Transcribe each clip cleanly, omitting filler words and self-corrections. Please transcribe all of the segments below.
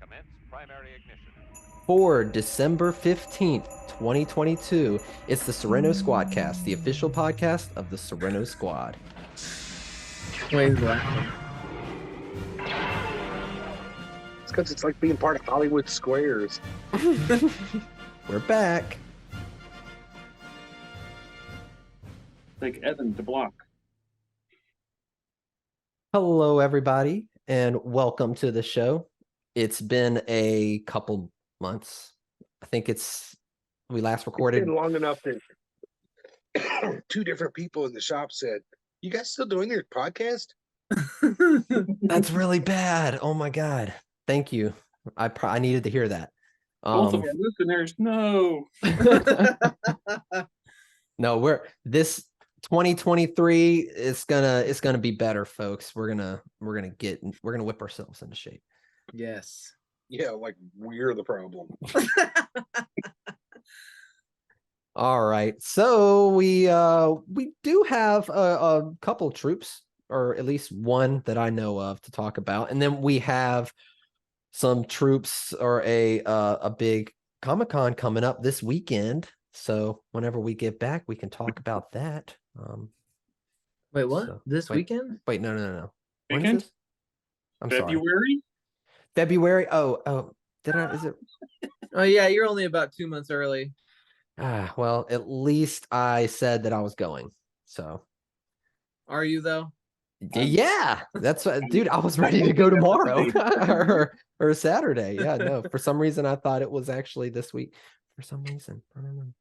Commence primary ignition. For December 15th, 2022, it's the Serenno Squadcast, the official podcast of the Serenno Squad. Wait, he's laughing. It's because it's like being part of Hollywood Squares. We're back. Like Evan to block. Hello, everybody, and welcome to the show. It's been a couple months. I think we last recorded. It's been long enough that two different people in the shop said, "You guys still doing your podcast?" That's really bad. Oh my God. Thank you. I needed to hear that. Both of our listeners, no. No, this 2023 it's gonna be better, folks. We're gonna whip ourselves into shape. Yes. Yeah, like we're the problem. All right, so we do have a couple troops, or at least one that I know of, to talk about, and then we have some troops or a big Comic-Con coming up this weekend. So whenever we get back, we can talk about that. Wait, what? This weekend? Wait, no. When Weekend? is this? I'm February? sorry. February? Oh, is it? Oh, yeah, you're only about 2 months early. Well, at least I said that I was going. So. Are you, though? Yeah, that's what, dude, I was ready to go tomorrow or Saturday. Yeah, no, for some reason I thought it was actually this week. For some reason, I don't know.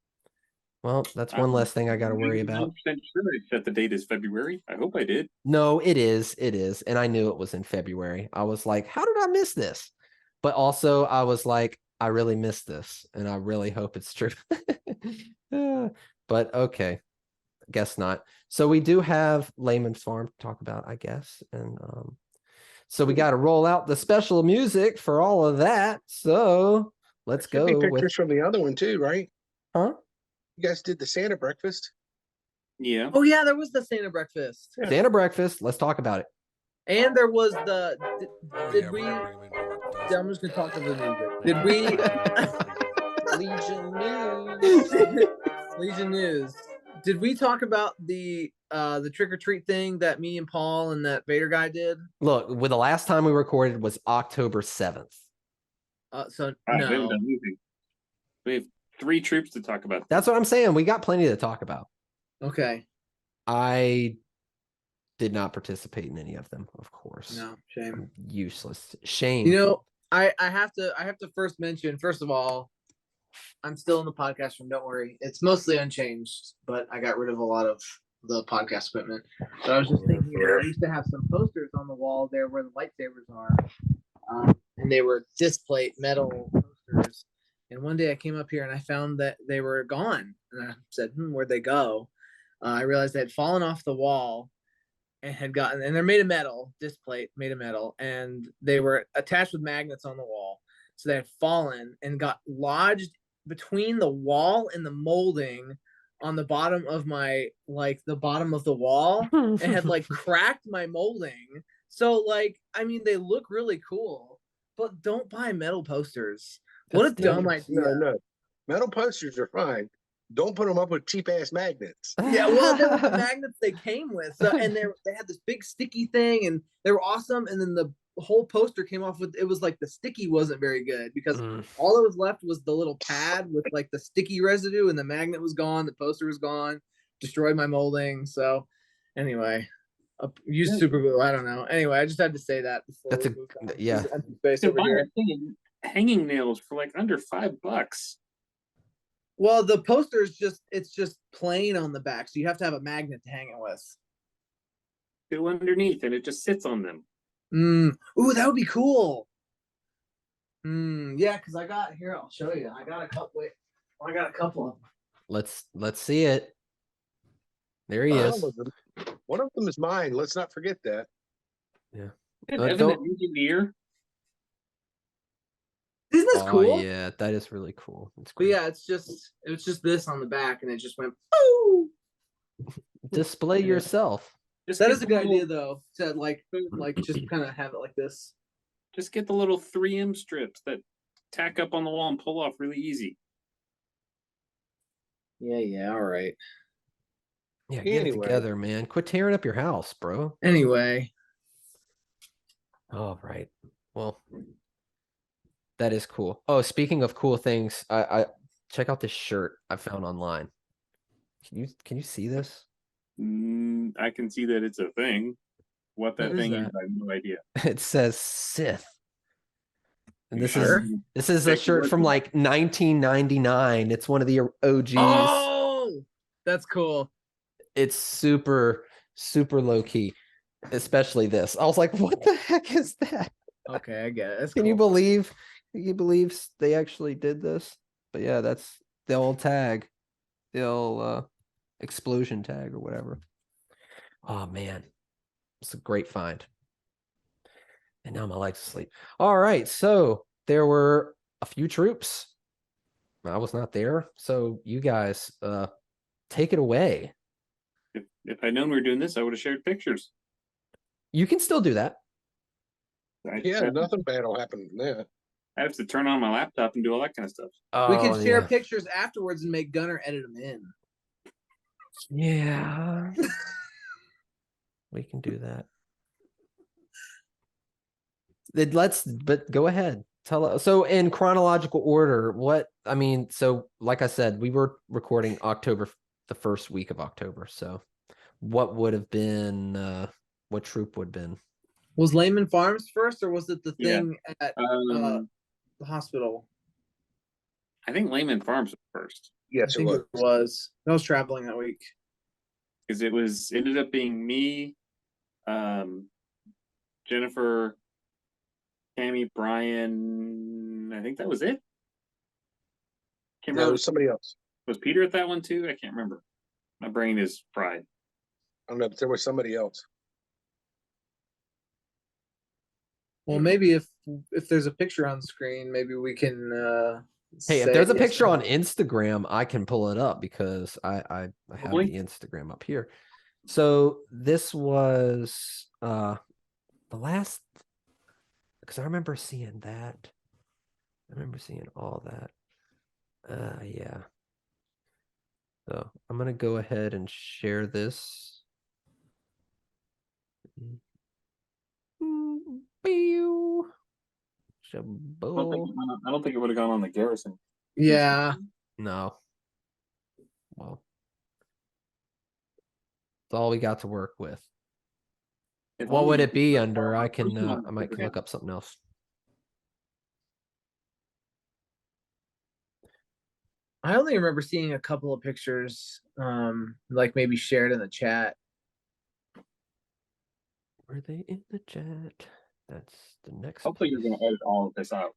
Well, that's one less thing I got to worry about. I'm sure I said the date is February. I hope I did. No, it is, and I knew it was in February. I was like, how did I miss this? But also, I was like, I really missed this, and I really hope it's true. But okay. Guess not. So we do have Layman's Farm to talk about, I guess. And so we got to roll out the special music for all of that. So let's go. Be pictures from the other one too, right? Huh? You guys did the Santa breakfast? Yeah. Oh, yeah, there was the Santa breakfast. Yeah. Santa breakfast. Let's talk about it. And there was the... Did we... I'm just going to talk about the music. Did we... Legion News. Legion News. Did we talk about the trick-or-treat thing that me and Paul and that Vader guy did? Look, the last time we recorded was October 7th. So We haven't no. done anything. We have 3 troops to talk about. That's what I'm saying. We got plenty to talk about. Okay. I did not participate in any of them, of course. No, shame. Useless. Shame. You know, I have to first mention, first of all, I'm still in the podcast room. Don't worry. It's mostly unchanged, but I got rid of a lot of the podcast equipment. But I was just thinking, I used to have some posters on the wall there where the lightsabers are. And they were disc plate metal posters. And one day I came up here and I found that they were gone. And I said, where'd they go? I realized they had fallen off the wall and they're made of metal, disc plate made of metal. And they were attached with magnets on the wall. So they had fallen and got lodged between the wall and the molding on the bottom of the bottom of the wall and had cracked my molding. So they look really cool, but don't buy metal posters. What a dumb idea. No. Metal posters are fine. Don't put them up with cheap ass magnets. Yeah, well, they were the magnets they came with. So, and they had this big sticky thing and they were awesome. And then the whole poster came off with, it was like the sticky wasn't very good because all that was left was the little pad with the sticky residue, and the magnet was gone, the poster was gone, destroyed my molding. So anyway, use super glue. I don't know. Anyway, I just had to say that before. That's empty space over here. Hanging nails for under $5. Well, the poster is it's just plain on the back, so you have to have a magnet to hang it with. Go underneath and it just sits on them. Ooh, that would be cool. Yeah, because I'll show you. I got a couple of them. Let's see it. There he is. One of them is mine. Let's not forget that. Yeah. Evan, an engineer. Isn't this cool? Yeah, that is really cool. It's cool. But yeah, it was just this on the back, and it just went. Ooh! Display yourself. Just That get is a the good little- idea, though. To like just kind of have it like this. Just get the little 3M strips that tack up on the wall and pull off really easy. Yeah. All right. Yeah, get it Anyway. together, man. Quit tearing up your house, bro. Anyway, All right. Well, that is cool. Oh, speaking of cool things, I check out this shirt I found online. Can you see this? I can see that it's a thing. What that What is thing is, that? I have no idea. It says Sith. And You this sure? is this is a Check your shirt from website. like 1999. It's one of the OGs. Oh, that's cool. It's super low key, especially this. I was like, what the heck is that? Okay, I get it. That's Can you cool. believe they actually did this? But yeah, that's the old tag, the old explosion tag or whatever. Oh man, it's a great find. And now my legs asleep. All right, so there were a few troops. I was not there, so you guys take it away. If I'd known we were doing this, I would have shared pictures. You can still do that. Yeah, nothing bad will happen from that. I have to turn on my laptop and do all that kind of stuff. We Oh, can share yeah. pictures afterwards and make Gunner edit them in. Yeah. We can do that. But go ahead. Tell us. So in chronological order, so like I said, we were recording the first week of October. So what would have been, what troop would have been? Was Layman Farms first, or was it the Yeah. thing at the hospital? I think Layman Farms was first Yes, I think it was. I was traveling that week. because it ended up being me, Jennifer, Tammy, Brian. I think that was it. Can't There remember. was somebody else. Was Peter at that one too? I can't remember. My brain is fried. I don't know, but there was somebody else. Well, maybe if there's a picture on the screen, maybe we can. Hey, if say there's a yes picture or on no. Instagram, I can pull it up because I have Probably. the Instagram up here. So this was the last, because I remember seeing that. I remember seeing all that. Yeah. So I'm gonna go ahead and share this. Pew. I don't think it would have gone on the Garrison. Yeah, No. Well, that's all we got to work with. If What only would you it could be put under? our I can person on I might the can look up something else. I only remember seeing a couple of pictures, like maybe shared in the chat. Were they in the chat? That's the next Hopefully, you're piece. going to edit all of this out.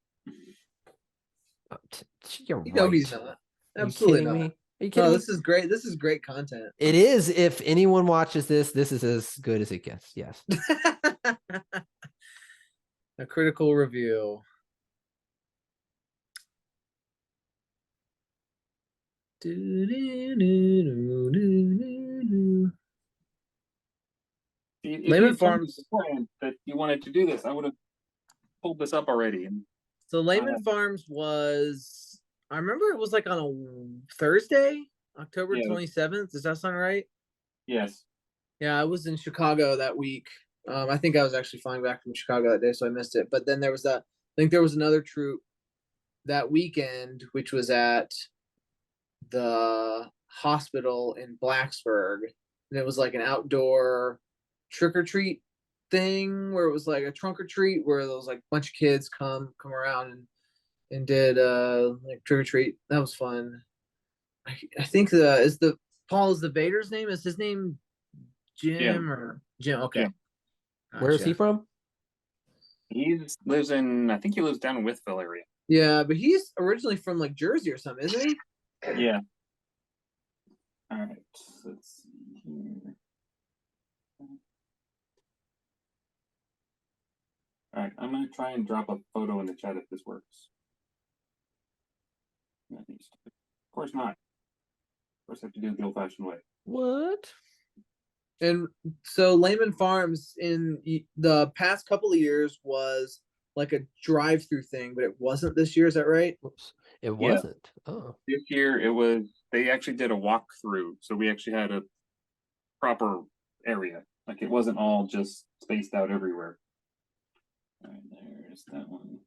You're You know right. he's not. Are Absolutely you kidding not. me? Are you kidding No, me? this is great. This is great content. It is. If anyone watches this, this is as good as it gets. Yes. A critical review. If Layman you had told me Farms. beforehand that you wanted to do this, I would have pulled this up already. And So Layman Farms was. I remember it was like on a Thursday, October Yeah. 27th. Does that sound right? yes, Yeah, I was in Chicago that week. I think I was actually flying back from Chicago that day, so I missed it. But then there was that. I think there was another troop that weekend, which was at the hospital in Blacksburg, and it was like an outdoor trick or treat thing where it was like a trunk or treat where there was like a bunch of kids come around and did like trick or treat. That was fun. I think is the Vader's name? Is his name Jim or Jim? Okay. Yeah. Where is he Gotcha. from? he lives in. I think he lives down in Withville area. Yeah, but he's originally from like Jersey or something, isn't he? Yeah. All right. Let's see here. All right. I'm gonna try and drop a photo in the chat if this works. Of course not. Of course, I have to do it the old-fashioned way. What? And so Lehman Farms in the past couple of years was like a drive-through thing, but it wasn't this year. Is that right? Whoops. It Yeah. wasn't. Oh. This year they actually did a walkthrough, so we actually had a proper area. Like it wasn't all just spaced out everywhere. All right, there's that one.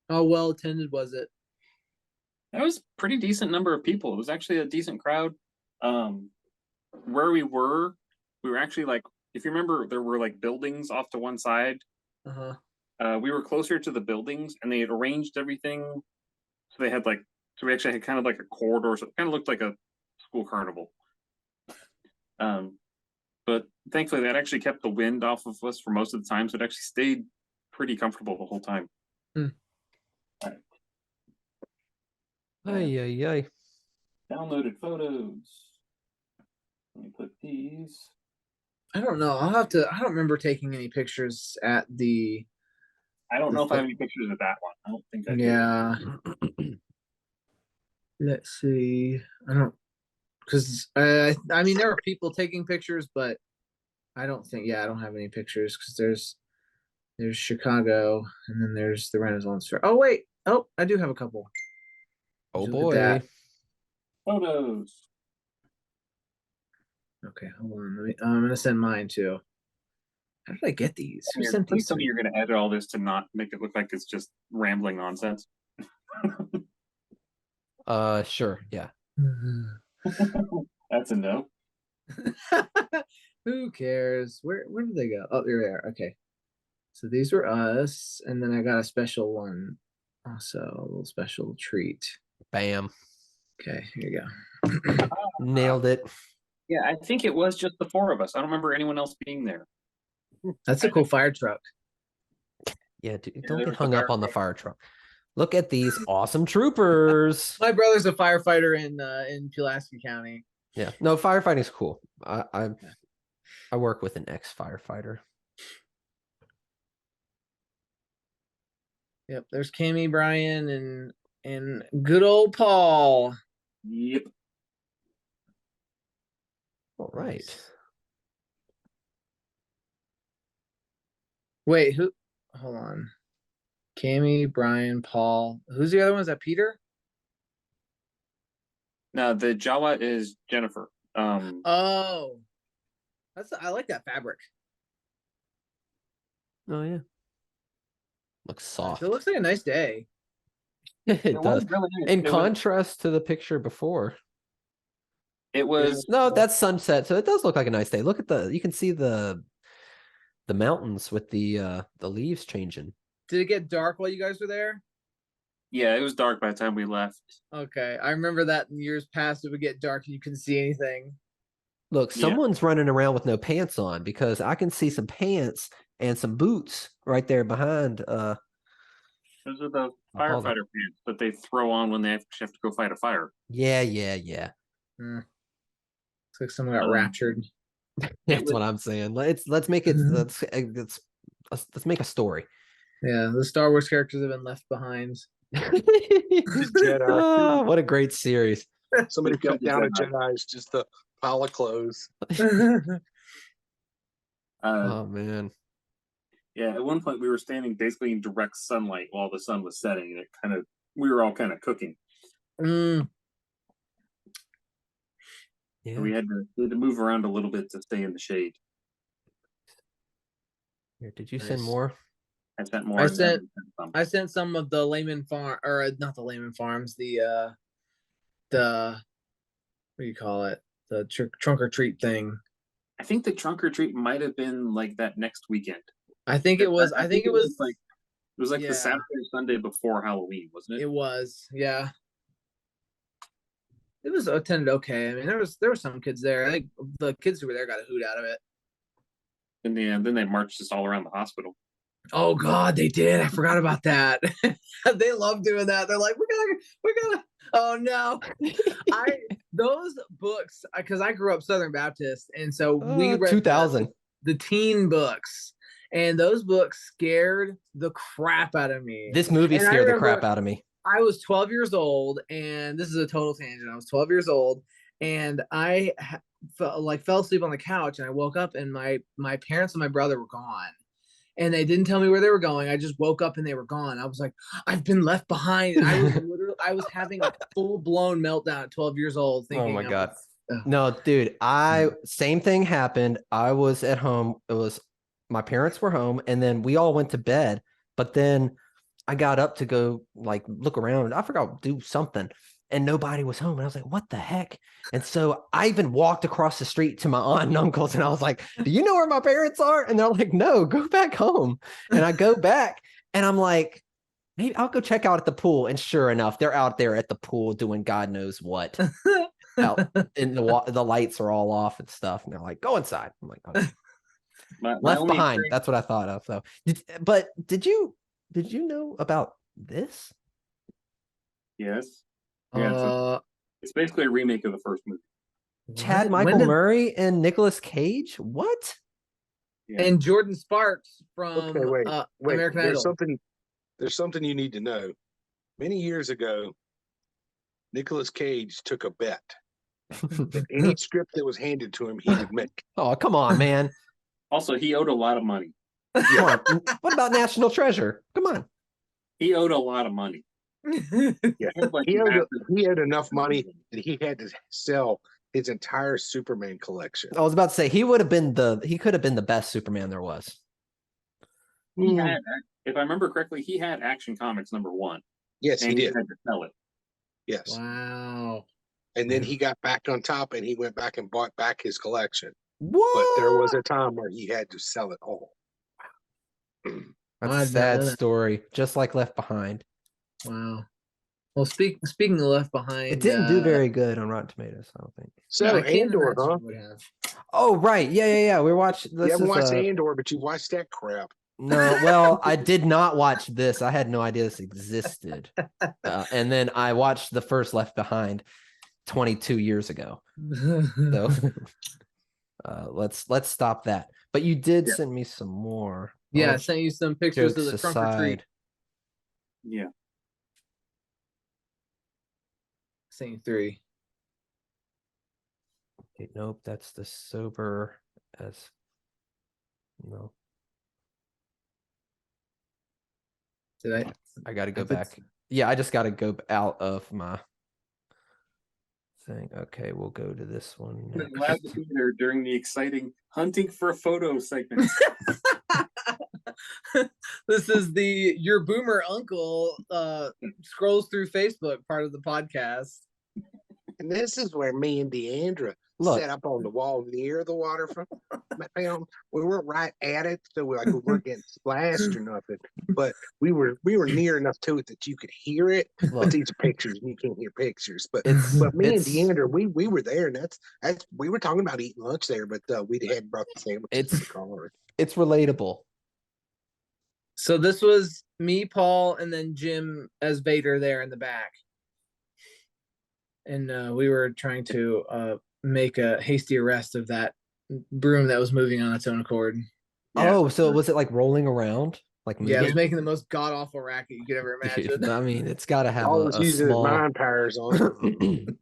How well attended was it? That was a pretty decent number of people. It was actually a decent crowd. Where we were actually like, if you remember, there were like buildings off to one side. We were closer to the buildings, and they had arranged everything. So they had like, so we actually had kind of like a corridor. So it kind of looked like a school carnival. But thankfully, that actually kept the wind off of us for most of the time. So it actually stayed pretty comfortable the whole time. Hmm. All right. Ay, ay, ay. Downloaded photos. Let me put these. I don't know. I don't remember taking any pictures at the. I don't know if I have any pictures of that one. I don't think I do. Yeah. Let's see. I don't, because I mean there were people taking pictures, but I don't think. Yeah, I don't have any pictures because there's Chicago and then there's the Renaissance Fair. Oh wait. Oh, I do have a couple. Oh Look at that. boy. Photos. Okay, hold on. I'm gonna send mine too. How did I get these? Who sent Please these tell to me me? you're going to edit all this to not make it look like it's just rambling nonsense. Sure. Yeah. That's a no. Who cares? Where did they go? Oh, there they are. Okay. So these were us, and then I got a special one. Also, a little special treat. Bam. Okay, here you go. Nailed it. Yeah, I think it was just the four of us. I don't remember anyone else being there. That's a cool fire truck. Yeah, dude, Yeah, don't there get was the hung up fire on the truck. fire truck. Look at these awesome troopers. My brother's a firefighter in Pulaski County. Yeah. No, firefighting's cool. I work with an ex-firefighter. Yep, there's Cammy, Brian, and good old Paul. Yep. All right. Wait, who? Hold on. Cammy, Brian, Paul. Who's the other one? Is that Peter? No, the Jawa is Jennifer. Oh, I like that fabric. Oh yeah. Looks soft. It looks like a nice day. It was does. really nice. In contrast to the picture before. It was No, that's sunset, so it does look like a nice day. Look at you can see the mountains with the leaves changing. Did it get dark while you guys were there? Yeah, it was dark by the time we left. Okay, I remember that in years past it would get dark and you couldn't see anything. Look, Yeah. someone's running around with no pants on because I can see some pants and some boots right there behind. Those are the I'll pause firefighter pants that they throw on when they actually have to go fight a fire. Yeah. Looks like someone got raptured. That's what I'm saying. Let's make it. Let's make a story. Yeah, the Star Wars characters have been left behind. Jedi. Oh, what a great series. Somebody They killed cut down the a Jedi's just a pile of clothes. Oh man. Yeah, at one point we were standing basically in direct sunlight while the sun was setting, and we were all kind of cooking. Mm. Yeah. So we had to move around a little bit to stay in the shade. Here, did you Nice. send more? I sent more. I and then sent- I sent some of the Lehman Farm, or not the Lehman Farms, the what do you call it? The trunk or treat thing. I think the trunk or treat might have been like that next weekend. I think it was. I think it was like yeah. the Saturday or Sunday before Halloween, wasn't it? It was, yeah. It was attended okay. I mean, there were some kids there. I think the kids who were there got a hoot out of it. And then they marched us all around the hospital. Oh God, they did. I forgot about that. They love doing that. They're like, we're gonna. Oh no, those books because I grew up Southern Baptist, and so we read 2000. the teen books, and those books scared the crap out of me. This movie And I scared the remember- crap out of me. I was 12 years old, and this is a total tangent. I was 12 years old, and I fell asleep on the couch, and I woke up, and my parents and my brother were gone, and they didn't tell me where they were going. I just woke up and they were gone. I was like, I've been left behind. I was having a full blown meltdown at 12 years old, thinking, Oh my God. Ugh. No, dude, same thing happened. I was at home. It was my parents were home, and then we all went to bed. But then I got up to go like look around. I forgot to do something, and nobody was home. And I was like, "What the heck?" And so I even walked across the street to my aunt and uncles, and I was like, "Do you know where my parents are?" And they're like, "No, go back home." And I go back, and I'm like, "Maybe I'll go check out at the pool." And sure enough, they're out there at the pool doing God knows what. Out in the lights are all off and stuff, and they're like, "Go inside." I'm like, okay. My Left only Behind. experience- That's what I thought of. So, did you know about this? Yes. Yeah, it's basically a remake of the first movie. Chad When Michael did- Murray and Nicolas Cage. What? Yeah. and Jordan Sparks from Okay, wait. American There's Idol. something you need to know. Many years ago, Nicolas Cage took a bet that any script that was handed to him, he would make. Oh, come on, man. Also, he owed a lot of money. Come on. What about National Treasure? Come on. He owed a lot of money. Yeah. Like He massive- had enough money that he had to sell his entire Superman collection. I was about to say he could have been the best Superman there was. He had, if I remember correctly, he had Action Comics #1. Yes, and he did. had to sell it. Yes. Wow. And then he got back on top and he went back and bought back his collection. What? But there was a time where he had to sell it all. That's I a didn't sad know that. story, just like Left Behind. Wow. Well, speaking of Left Behind, It didn't do very good on Rotten Tomatoes, I don't think. So I can't Andor, imagine huh? it would have. Oh, right. Yeah. We watched You this. haven't Is watched Andor, but you watched that crap. no, well, I did not watch this. I had no idea this existed. And then I watched the first Left Behind 22 years ago. So let's stop that. But you did send me some more. Yeah, I Oh, sent you some pictures of jokes the trunk or treat. aside. Yeah. Sent you 3. Okay, nope, that's the sober as no. Did I got to go I put- back. Yeah, I just got to go out of my thing. Okay, we'll go to this one I'm glad next. to be there during the exciting hunting for a photo segment. This is the your boomer uncle scrolls through Facebook part of the podcast. And this is where me and Deandra Look. set up on the wall near the waterfront. We weren't right at it, so we weren't getting splashed or nothing. But we were near enough to it that you could hear it. But Look, these are pictures, and you can't hear pictures. But it's me and it's Deandra, we were there, and that's we were talking about eating lunch there, but we hadn't brought the sandwiches to the car. it's relatable. So this was me, Paul, and then Jim as Vader there in the back. And we were trying to make a hasty arrest of that broom that was moving on its own accord. Yeah. Oh, so was it like rolling around? Like Yeah, it was moving? making the most god awful racket you could ever imagine. Dude, I mean, it's got to have All a was using his small, mind powers on.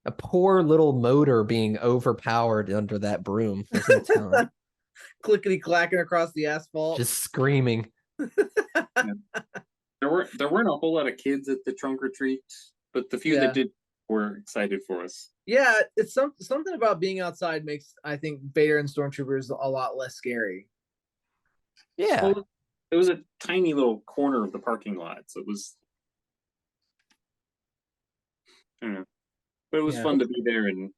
a poor little motor being overpowered under that broom. There's no telling. Clickety clacking across the asphalt. Just screaming. There weren't a whole lot of kids at the trunk or treat, but the few Yeah. that did were excited for us. Yeah, it's something about being outside makes I think Vader and Stormtroopers a lot less scary. Yeah. Well, it was a tiny little corner of the parking lot, so it was. I don't know, but it was Yeah. fun to be there and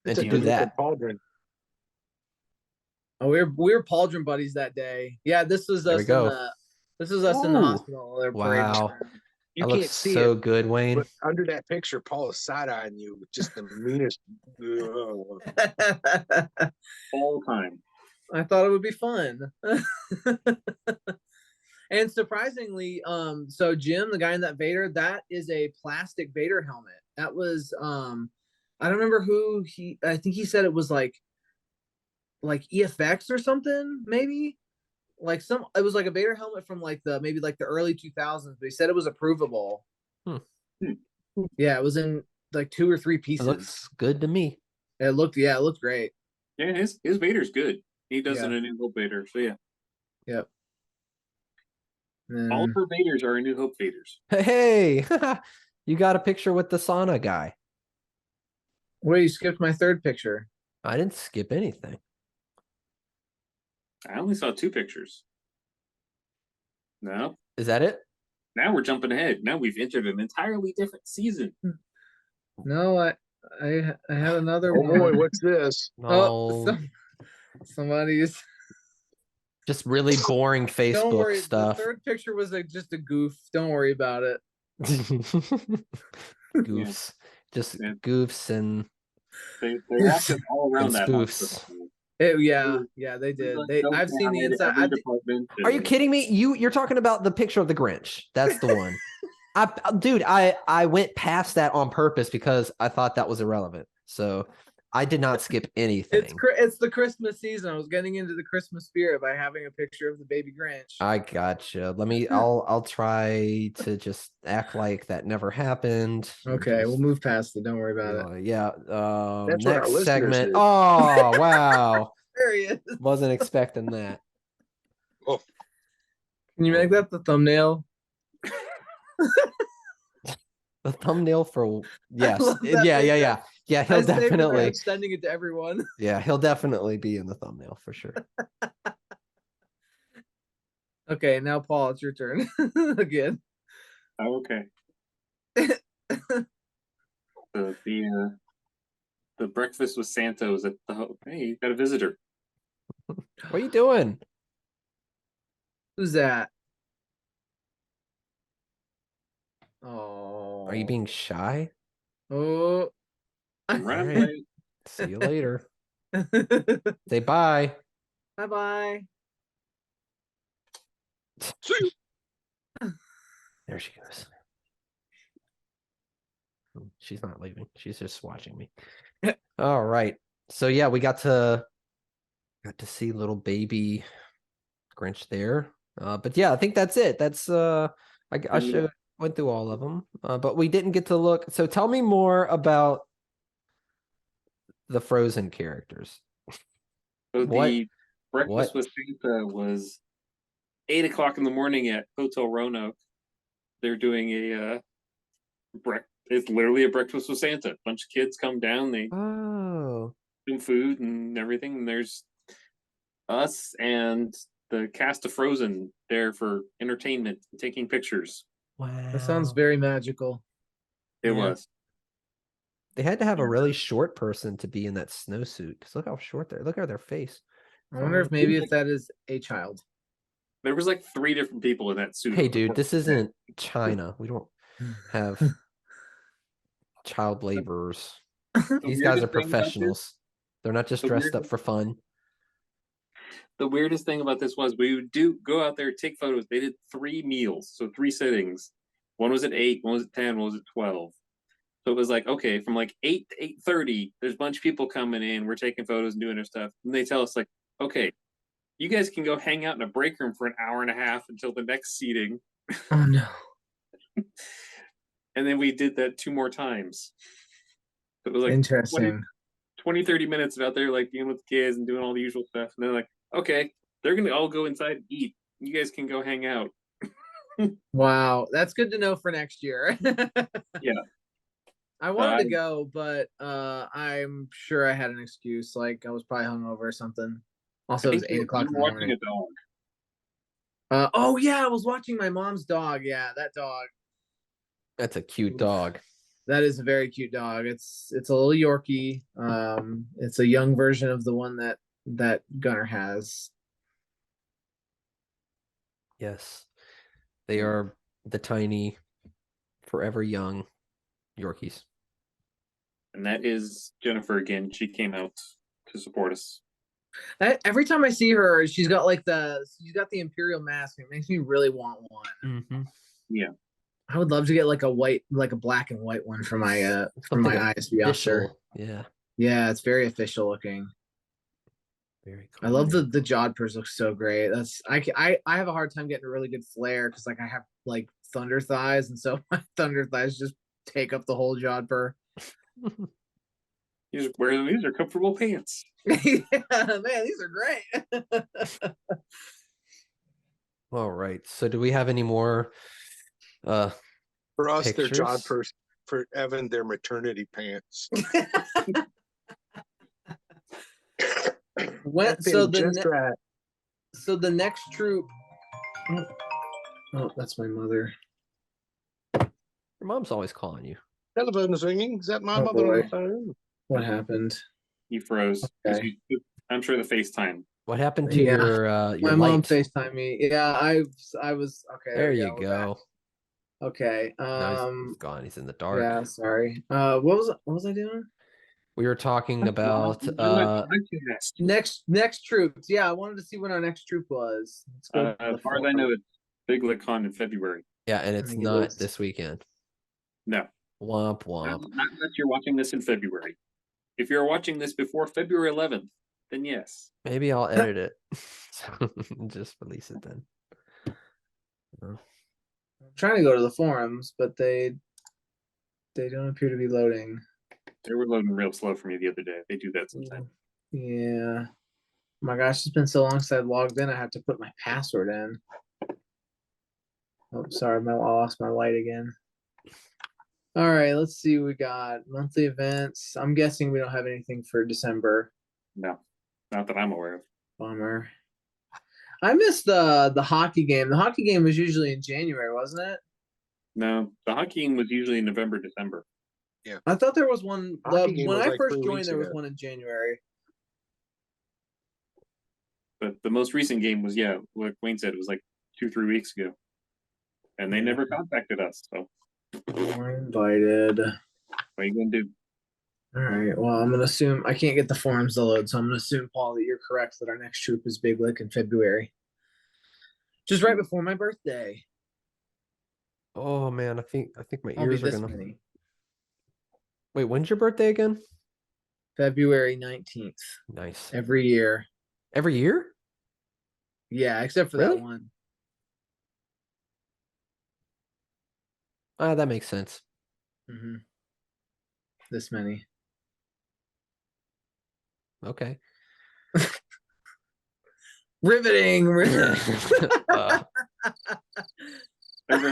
And It's a to do different that. Pauldron. Oh, we were Pauldron buddies that day. Yeah, this was There us we go. this was us in the Ooh. hospital. They're parading us Wow. around. You That can't looks see so it, good, Wayne. but under that picture, Paul is side eyeing you with just the meanest. all time. I thought it would be fun. And surprisingly, so Jim, the guy in that Vader, that is a plastic Vader helmet. That was I don't remember who I think he said it was like EFX or something, maybe. It was like a Vader helmet from maybe the early 2000s, but he said it was approvable. Hmm. Yeah, it was in like 2 or 3 It pieces. looks good to me. It looked great. Yeah, his Vader's good. He does in Yeah. a New Hope Vader. So yeah, Yep. all of And her Vaders are a New Hope Vaders. Hey, you got a picture with the sauna guy. wait, you skipped my third picture. I didn't skip anything. I only saw 2 pictures. No, Is that it? now we're jumping ahead. Now we've entered an entirely different season. No, I had another Oh one. boy, what's this? No, Somebody's. just really boring Don't Facebook worry. stuff. The third picture was just a goof. Don't worry about it. Goofs, just Yeah. goofs and They acted all around And that spoofs. hospital. Yeah, they did. I've seen the inside. Every department. Are you kidding me? You're talking about the picture of the Grinch. That's the one. I went past that on purpose because I thought that was irrelevant. So I did not skip anything. It's the Christmas season. I was getting into the Christmas spirit by having a picture of the baby Grinch. I gotcha. I'll try to just act like that never happened. Okay, we'll move past it. Don't worry about it. Yeah. That's what our Next listeners segment. do. Oh wow. There he is. Wasn't expecting that. Oh, Can you make that the thumbnail? The thumbnail for yes. love that Yeah. picture. Yeah, I he'll saved it, definitely. I'm sending it to everyone. Yeah, he'll definitely be in the thumbnail for sure. Okay, now Paul, it's your turn again. Oh, okay. The breakfast with Santa was at the. Hey, you got a visitor. What are you doing? Who's that? Oh. Are you being shy? Oh. Run right. away. See you later. Say bye. Bye-bye. There she goes. She's not leaving. She's just watching me. All right. So yeah, we got to see little baby Grinch there. But yeah, I think that's it. That's I should went through all of them. But we didn't get to look. So tell me more about the Frozen characters. So What? the breakfast What? with Santa was 8 o'clock in the morning at Hotel Roanoke. They're doing a it's literally a breakfast with Santa. A bunch of kids come down, they Oh. do food and everything, and there's us and the cast of Frozen there for entertainment, taking pictures. Wow. That sounds very magical. It Yeah. was. They had to have a really short person to be in that snowsuit because look how short they're. Look at their face. I wonder if maybe if that is a child. There was like 3 different people in that suit. Hey, dude, this isn't China. We don't have child laborers. These guys are professionals. They're not just dressed up for fun. The weirdest thing about this was we would go out there, take photos. They did 3 meals, so 3 sittings. One was at 8, one was at 10, one was at 12. So it was like, okay, from like 8 to 8:30, there's a bunch of people coming in. We're taking photos and doing their stuff. And they tell us like, okay, you guys can go hang out in a break room for an hour and a half until the next seating. Oh no. And then we did that 2 more times. So it was like Interesting. 20, 30 minutes out there, like dealing with the kids and doing all the usual stuff. And they're like, okay, they're going to all go inside and eat. You guys can go hang out. Wow, that's good to know for next year. Yeah. I wanted to go, but I'm sure I had an excuse. Like I was probably hungover or something. Also, it was 8 o'clock in the morning. A dog. Oh yeah, I was watching my mom's dog. Yeah, that dog. That's a cute dog. That is a very cute dog. It's a little Yorkie. It's a young version of the one that Gunnar has. Yes. They are the tiny, forever young Yorkies. And that is Jennifer again. She came out to support us. Every time I see her, she's got the Imperial mask. It makes me really want one. Mm-hmm. Yeah. I would love to get like a black and white one for my ISB officer. Yeah. Yeah, it's very official looking. Very cool. I love the Jodhpurs look so great. I have a hard time getting a really good flare because like I have like thunder thighs, and so my thunder thighs just take up the whole Jodhpur. These are comfortable pants. Yeah, man, these are great. All right. So do we have any more For us, they're John pictures? for Evan, they're maternity pants. When, That fit so him the just right. so the next troop. Oh, that's my mother. Your mom's always calling you. Telephone is ringing. Is that my Oh, mother on boy. the phone? What happened? He froze. 'Cause Okay. I'm sure the FaceTime. What happened to Yeah. your My mom light? FaceTime me. Yeah, I was okay. There we you We're back. go. Okay. No, he's gone. He's in the dark. Yeah, sorry. What was I doing? We were talking about Next troops. Yeah, I wanted to see when our next troop was. Let's go. As far as I know, it's Big Lick Con in February. yeah, and it's think it not is. this weekend. No, Womp not womp. unless you're watching this in February. If you're watching this before February 11th, then yes. Maybe I'll edit it. So just release it then. I'm trying to go to the forums, but they don't appear to be loading. They were loading real slow for me the other day. They do that sometimes. Yeah. Oh my gosh, it's been so long since I logged in. I have to put my password in. Oh, sorry, I lost my light again. All right, let's see. We got monthly events. I'm guessing we don't have anything for December. No, not that I'm aware of. Bummer. I missed the hockey game. The hockey game was usually in January, wasn't it? No, the hockey game was usually in November, December. I thought there was one. Hockey game When was I like first 3 joined, weeks there was ago. one in January. But the most recent game was, yeah, what Wayne said, it was like 2-3 weeks ago. And they never contacted us. So We're invited. what are you going to do? All right. Well, I'm gonna assume I can't get the forums to load, so I'm gonna assume, Paul, that you're correct that our next troop is Big Lick in February, just right before my birthday. Oh man, I think my I'll be ears are this gonna. many. Wait, when's your birthday again? February 19th. Nice. Every year. Every year? Yeah, except for Really? that one. That makes sense. Mm-hmm. This many. Okay. Riveting. Everyone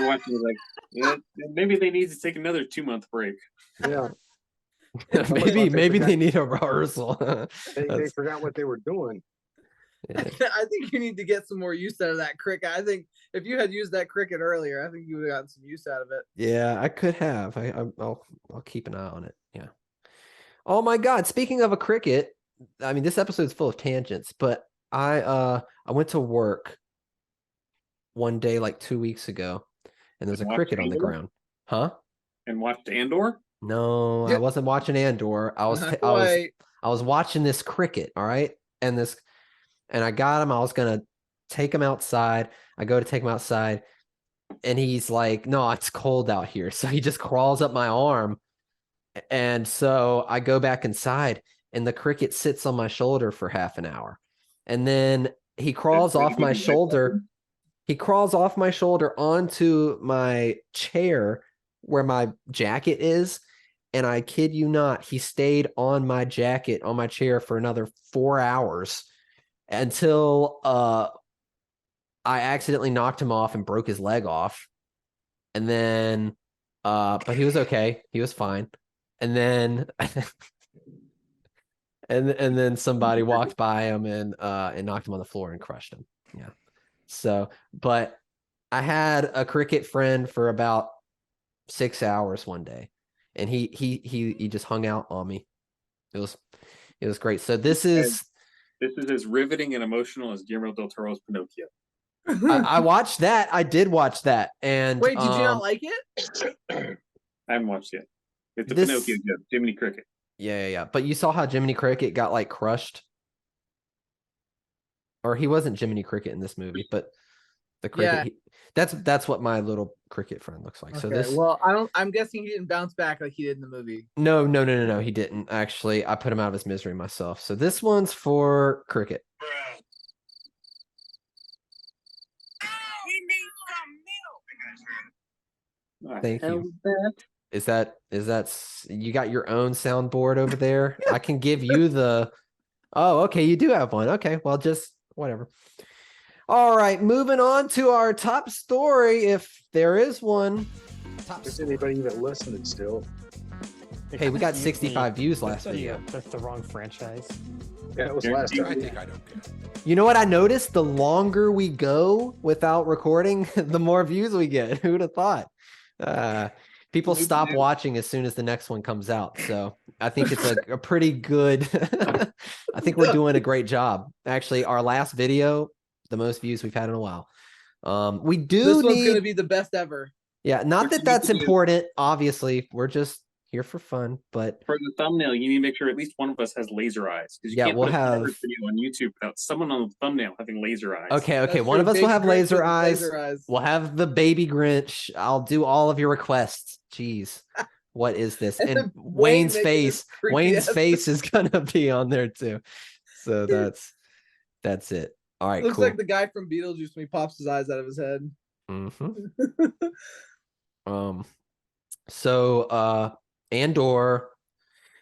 watching was like, yeah, maybe they need to take another 2-month break. Yeah. maybe they need a rehearsal. They forgot what they were doing. Yeah. I think you need to get some more use out of that cricket. I think if you had used that cricket earlier, I think you would have gotten some use out of it. Yeah, I could have. I'll keep an eye on it. Yeah. Oh my God! Speaking of a cricket, I mean this episode is full of tangents, but I went to work one day like 2 weeks ago, and there's a And watched cricket on the Andor? ground. Huh? And watched Andor? No, I Yeah. wasn't watching Andor. I was Not I was quite. I was watching this cricket. All right, and I got him. I was gonna take him outside. I go to take him outside, and he's like, "No, it's cold out here." So he just crawls up my arm, and so I go back inside, and the cricket sits on my shoulder for half an hour, and then he crawls Did off he my give you life shoulder. lessons? He crawls off my shoulder onto my chair where my jacket is. And I kid you not, he stayed on my jacket, on my chair for another 4 hours until I accidentally knocked him off and broke his leg off. And then, but he was okay. He was fine. And then, and then somebody walked by him and knocked him on the floor and crushed him. Yeah. So, but I had a cricket friend for about 6 hours one day, and he just hung out on me. It was great. So this is as riveting and emotional as Guillermo del Toro's Pinocchio. I watched that. I did watch that, and Wait, did you not like it? I haven't watched yet. It's a This- Pinocchio joke. Jiminy Cricket. yeah. But you saw how Jiminy Cricket got like crushed, or he wasn't Jiminy Cricket in this movie, but the cricket. Yeah. That's what my little cricket friend looks like. Okay. So this. Well, I'm guessing he didn't bounce back like he did in the movie. No. He didn't actually. I put him out of his misery myself. So this one's for cricket. Thank you. you got your own soundboard over there? I can give you the. Oh, okay, you do have one. Okay, well, just whatever. All right, moving on to our top story, if there is one. Is anybody even listening still? Hey, we got 65 views last That's video. That's the wrong franchise. Yeah, it was last I time. think I don't care. You know what I noticed? The longer we go without recording, the more views we get. Who'd have thought? People stop watching as soon as the next one comes out. So I think it's a pretty good. I think we're doing a great job. Actually, our last video, the most views we've had in a while. We do This one's need. gonna be the best ever. Yeah, not that that's important. Obviously, we're just here for fun. But For the thumbnail, you need to make sure at least one of us has laser eyes. Because you can't we'll put a have video on YouTube without someone on the thumbnail having laser eyes. Okay. That's One of true. us will Big have Grinch laser with eyes. laser eyes. We'll have the baby Grinch. I'll do all of your requests. Jeez, what is this? And Wayne Wayne's making face. this creepy Wayne's ass- face is gonna be on there too. So that's it. All right. Looks Cool. like the guy from Beetlejuice when he pops his eyes out of his head. So Andor.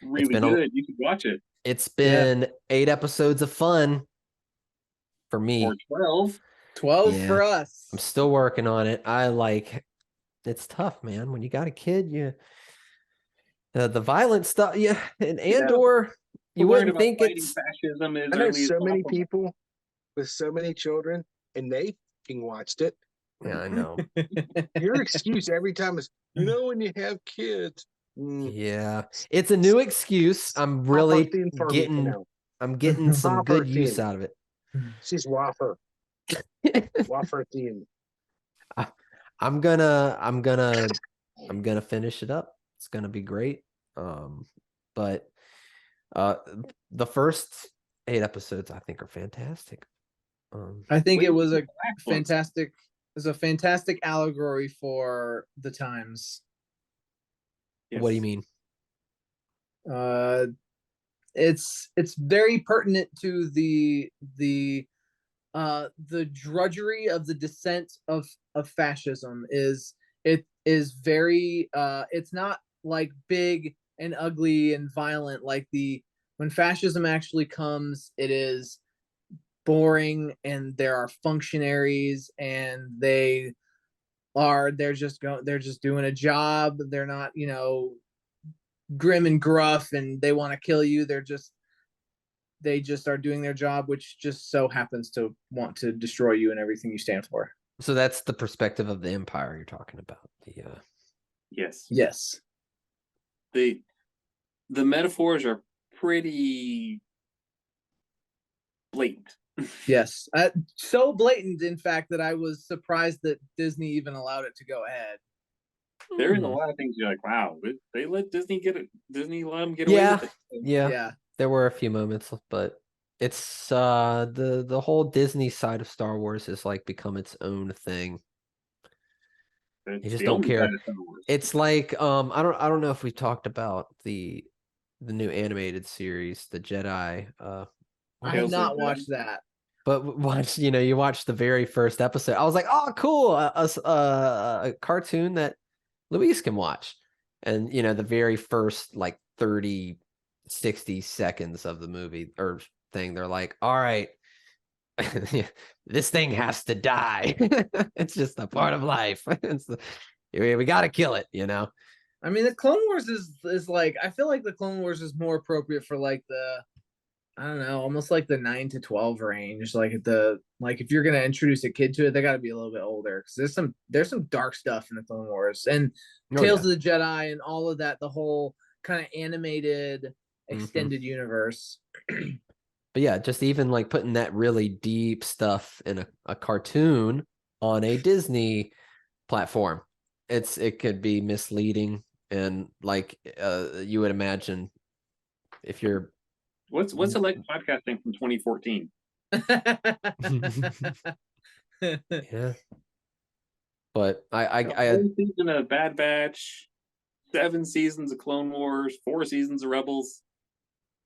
Really been good. You should watch it. It's been 8 episodes of fun for me. Or 12. 12 Yeah. for us. I'm still working on it. It's tough, man. When you got a kid, the violent stuff. Yeah, and Andor, you wouldn't think it's. Fascism is I know early as so many possible. people with so many children, and they fucking watched it. Yeah, I know. Your excuse every time is, when you have kids. Yeah, it's a new excuse. I'm really I'm getting some good use out of it. She's wafer. Wafer theme. I'm gonna finish it up. It's gonna be great. But the first 8 episodes I think are fantastic. I think it was a fantastic allegory for the times. Yes. What do you mean? It's very pertinent to the drudgery of the descent of fascism. It is very it's not like big and ugly and violent like when fascism actually comes, it is boring, and there are functionaries, and they're just doing a job. They're not, grim and gruff, and they want to kill you. They just are doing their job, which just so happens to want to destroy you and everything you stand for. So that's the perspective of the Empire you're talking about. Yes. The metaphors are pretty blatant. Yes. So blatant, in fact, that I was surprised that Disney even allowed it to go ahead. There is a lot of things you're like, wow, they let Disney get it. Disney let them get away with it. Yeah. There were a few moments, but it's the whole Disney side of Star Wars has like become its own thing. You just don't care. It's like I don't know if we talked about the new animated series, the Jedi. I have not watched that. But you watch the very first episode. I was like, oh, cool, a cartoon that Luis can watch. And the very first like 30, 60 seconds of the movie or thing, they're like, all right, this thing has to die. It's just a part of life. We got to kill it, I mean, the Clone Wars is like, I feel like the Clone Wars is more appropriate for like I don't know, almost like the 9 to 12 range. Like if you're gonna introduce a kid to it, they got to be a little bit older, because there's some dark stuff in the Clone Wars and Tales of the Jedi and all of that. The whole kind of animated extended universe. But yeah, just even like putting that really deep stuff in a cartoon on a Disney platform, it could be misleading, and like you would imagine if you're. What's it like podcasting from 2014? Yeah, but I season of Bad Batch, 7 seasons of Clone Wars, 4 seasons of Rebels.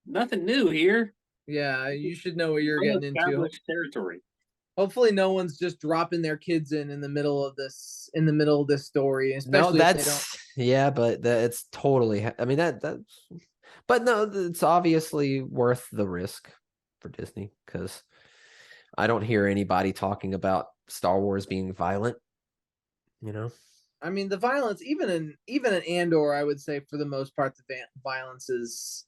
Nothing new here. Yeah, you should know what you're getting into. Territory. Hopefully, no one's just dropping their kids in the middle of this story, No, especially if they don't. yeah, but it's totally. I mean that's, but no, it's obviously worth the risk for Disney because I don't hear anybody talking about Star Wars being violent. You know, I mean, the violence, even in Andor, I would say for the most part, the violence is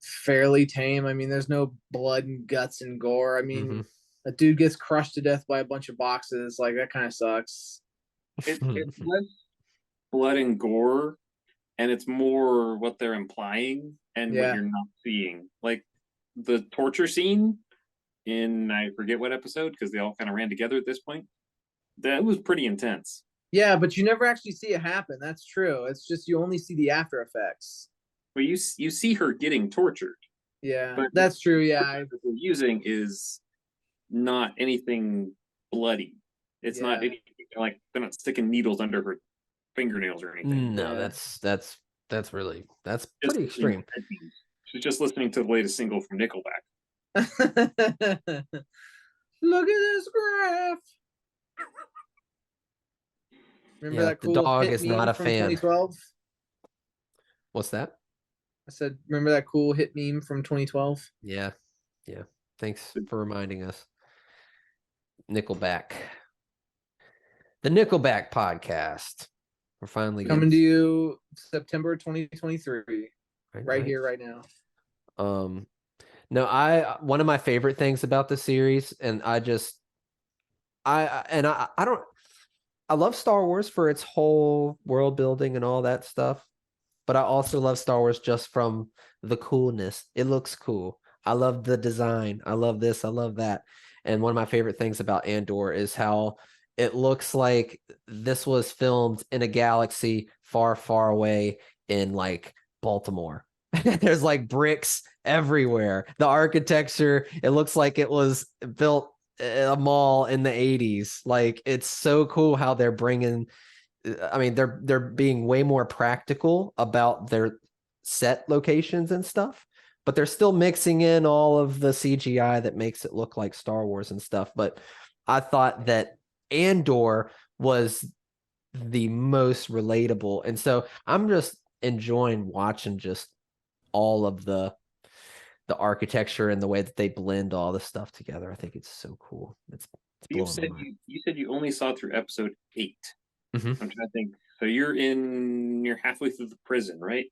fairly tame. I mean, there's no blood and guts and gore. I mean, Mhm. a dude gets crushed to death by a bunch of boxes. Like that kind of sucks. It's less blood and gore, and it's more what they're implying and what Yeah. you're not seeing. Like the torture scene in I forget what episode because they all kind of ran together at this point. That was pretty intense. Yeah, but you never actually see it happen. That's true. It's just you only see the after effects. But you see her getting tortured. Yeah, But that's true. Yeah, what they're using is not anything bloody. It's not Yeah. anything like they're not sticking needles under her fingernails or anything. No, Yeah. that's pretty Just extreme. She's just listening to the latest single from Nickelback. Look at this graph. Remember Yeah, that the cool dog hit is meme not a from fan. 2012? What's that? I said, remember that cool hit meme from 2012? Yeah. Thanks for reminding us. Nickelback. The Nickelback podcast. We're finally Coming to you September 2023, right here, right now. No, one of my favorite things about the series, and I love Star Wars for its whole world building and all that stuff, but I also love Star Wars just from the coolness. It looks cool. I love the design. I love this. I love that. And one of my favorite things about Andor is how it looks like this was filmed in a galaxy far, far away in like Baltimore. There's like bricks everywhere. The architecture, it looks like it was built a mall in the 80s. Like it's so cool how they're bringing, I mean, they're being way more practical about their set locations and stuff, but they're still mixing in all of the CGI that makes it look like Star Wars and stuff. But I thought that Andor was the most relatable. And so I'm just enjoying watching just all of the architecture and the way that they blend all this stuff together. I think it's so cool. It's You blowing said my mind. you said you only saw through episode 8. Mhm. I'm trying to think. So you're halfway through the prison, right?